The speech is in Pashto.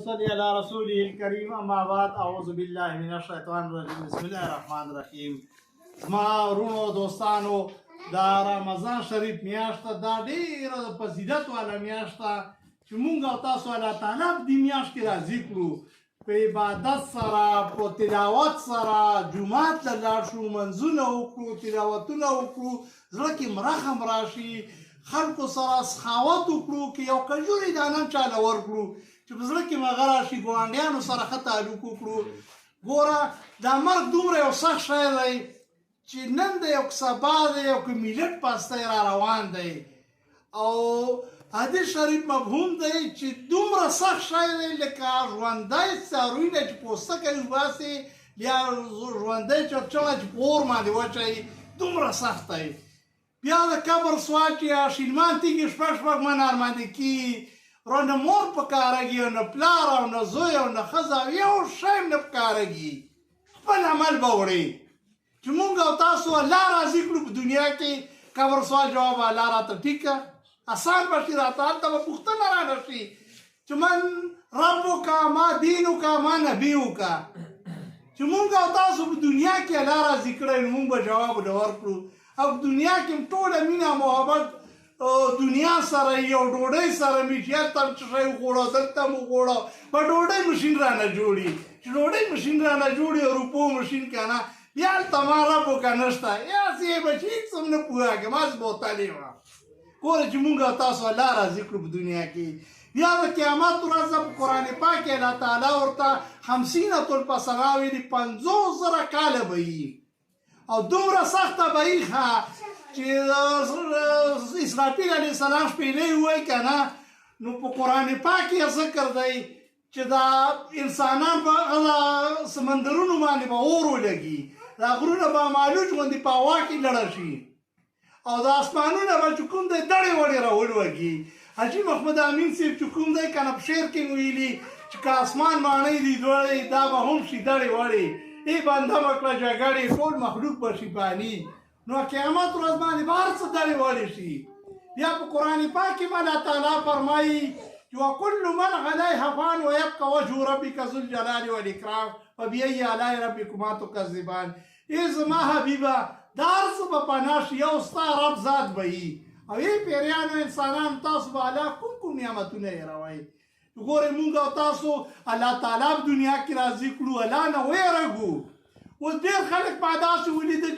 صلی علی رسوله الکریم اما بعد اعوذ بالله من الشیطان الرجیم بسم الله الرحمن الرحیم. زما ورونو دوستانو دا رمضان شریف میاشت دا ډیره د فضیلت والا میاشت چې مونږ او تاسو الله تعالی په دې میاشت کې راضي کړو په عبادت سره په تلاوت سره جومات ته لاړ شو منځونه وکړو تلاوتونه وکړو زړه کې مرحم راشي خلکو سره سخاوت وکړو که یو کجوري دانه چاله ورکړو چې په زړه کې مغه راشي ګاونډیانو سره ښه تعلق وکړو. ګوره دا مرګ دومره یو سخت شی دی چې نن دی او که سبا دی او که میلټ پاستی را روان دی او حدیث شریف مفهوم دی چې دومره سخت شی دی لکه ژوندی څاروي نه چې پوستکی وباسي بیا ژوندی چرچله چې په اور باندې واچوي دومره سخت دی. بیا د قبر سوال چې شیلمان تیږي شپږ شپږ منه ارمانده کي را نه مور په کارګي او نه پلار او نه زوی او نه ښځه او یو شی هم نه په کارګي خپل عمل به وړې چې مونږ او تاسو الله راضي کړو په دنیا کې قبر سوال جواب الله راته ټیک که اسان به شي راته هلته به پوښتنه رانه شي چې من ربک ما دینک ما نبیک چې مونږ او تاسو په دنیا کې الله راضي کړی نو مونږ به جواب ورکړو او دنیا کې ټوله مینه محبت دنیا سره یو ډوډۍ سره مې چې هلته څه شی وخوړه دلته مو وخوړه په ډوډۍ مشین رانه جوړي چې ډوډۍ مشین رانه جوړي او روپو مشین که نه بیا هلته ما رب وکړه نشته یاسې یې به چې هېڅ هم نه پوهېږم هسې بوتلې وه. ګوره چې مونږ او تاسو الله راضي کړو په دنیا کې بیا د قیامت ورځ په قرآن پاک کې الله تعالی ورته خمسینة الفصغا ویلي 50,000 کاله به وي او دومره سخته به وي چې اسرافیل علیه السلام شپېلۍ ووایي که نه نو په قرآن پاک کې ذکر دی چې دا انسانان به هغه سمندرونو باندې به اور ولګي دا غرونه به مالوچ غوندې په هوا کې لړه شي او د اسمانونه به چې کوم دی دړې وړې راولوږي. حاجي محمد امین صاحب چې کوم دی که نه په شعر کې ویلي چې که اسمان ماڼۍ دي دوړې دا به هم شي دړې وړې ای بنده به کړه جګړې ټول مخلوق به شي فاني نو قیامت ورځ باندې به هر څه دړې وړې شي. بیا په قرآن پاک کې الله تعالی فرمایي چې وکل من علیها فان ویبقى وجه ربک ذو الجلال والاکرام فبأي آلاء ربکما تکذبان. ای زما حبیبه دا هر څه به پناه شي یو ستا رب ذات به وي او ای پیریانو انسانان تاسو به الله کوم نعمتونه هېروئ. ګورئ مونږ او تاسو الله تعالی په دنیا کې راضي کړو الله نه ویرېږو. اوس ډېر خلک په داسې ولیدل